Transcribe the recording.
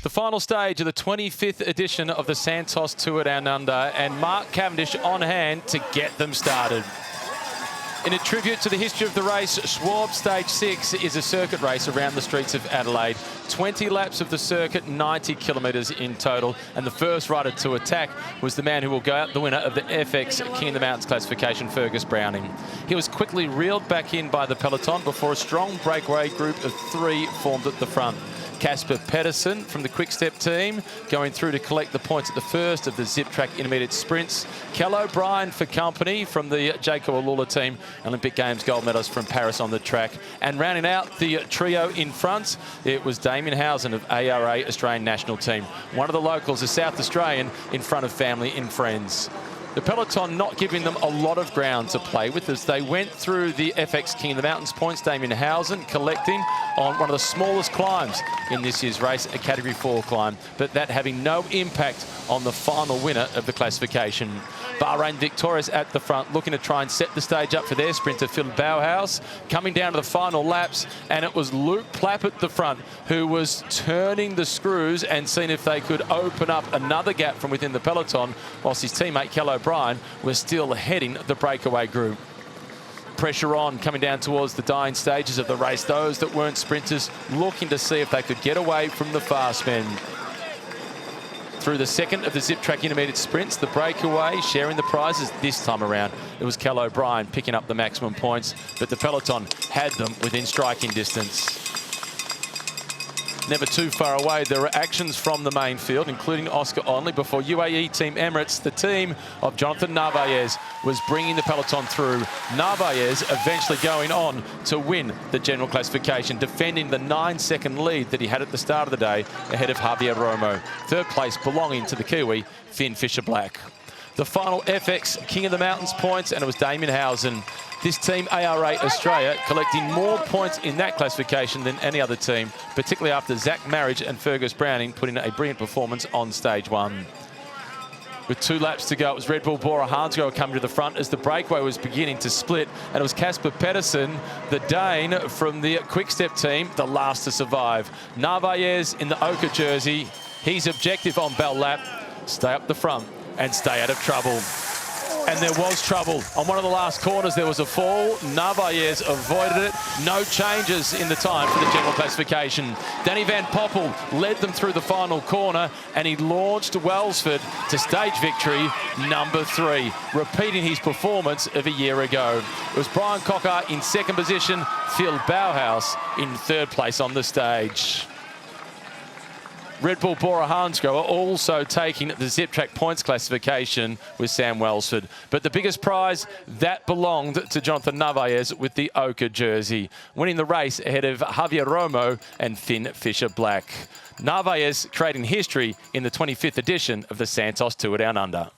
The final stage of the 25th edition of the Santos Tour Down Under, and Mark Cavendish on hand to get them started. In a tribute to the history of the race, Schwab Stage 6 is a circuit race around the streets of Adelaide. 20 laps of the circuit, 90 kilometres in total. And the first rider to attack was the man who will go out the winner of the FX King of the Mountains classification, Fergus Browning. He was quickly reeled back in by the peloton before a strong breakaway group of 3 formed at the front. Casper Pedersen from the Quick Step team going through to collect the points at the first of the Zip Track Intermediate Sprints. Cala O'Brien for company from the Jaco Alula team, Olympic Games gold medalist from Paris on the track. And rounding out the trio in front, it was Damien Housen of ARA Australian National Team. One of the locals, a South Australian, in front of family and friends. The peloton not giving them a lot of ground to play with as they went through the FX King of the Mountains points. Damien Housen collecting on one of the smallest climbs in this year's race, a Category 4 climb, but that having no impact on the final winner of the classification. Bahrain Victorious at the front, looking to try and set the stage up for their sprinter, Phil Bauhaus, coming down to the final laps, and it was Luke Plapp at the front who was turning the screws and seeing if they could open up another gap from within the peloton, whilst his teammate, Cala O'Brien, was still heading the breakaway group. Pressure on, coming down towards the dying stages of the race. Those that weren't sprinters looking to see if they could get away from the fast men. Through the second of the Zip Track Intermediate Sprints, the breakaway sharing the prizes this time around. It was Cala O'Brien picking up the maximum points, but the peloton had them within striking distance. Never too far away, there were actions from the main field, including Oscar Onley, before UAE Team Emirates, the team of Jonathan Narvaez, was bringing the peloton through. Narvaez eventually going on to win the general classification, defending the 9-second lead that he had at the start of the day ahead of Javier Romo. Third place belonging to the Kiwi, Finn Fisher-Black. The final FX King of the Mountains points, and it was Damien Housen. This team, ARA Australia, collecting more points in that classification than any other team, particularly after Zach Marriage and Fergus Browning put in a brilliant performance on stage 1. With 2 laps to go, it was Red Bull Bora Hansgrohe coming to the front as the breakaway was beginning to split, and it was Casper Pedersen, the Dane from the Quick Step team, the last to survive. Narvaez in the ochre jersey, his objective on Bell Lap, stay up the front and stay out of trouble. And there was trouble. On one of the last corners, there was a fall. Narvaez avoided it. No changes in the time for the general classification. Danny Van Poppel led them through the final corner, and he launched Welsford to stage victory number 3, repeating his performance of a year ago. It was Brian Cocker in second position, Phil Bauhaus in third place on the stage. Red Bull Bora Hansgrohe also taking the Zip Track points classification with Sam Welsford. But the biggest prize, that belonged to Jonathan Narvaez with the ochre jersey, winning the race ahead of Javier Romo and Finn Fisher-Black. Narvaez creating history in the 25th edition of the Santos Tour Down Under.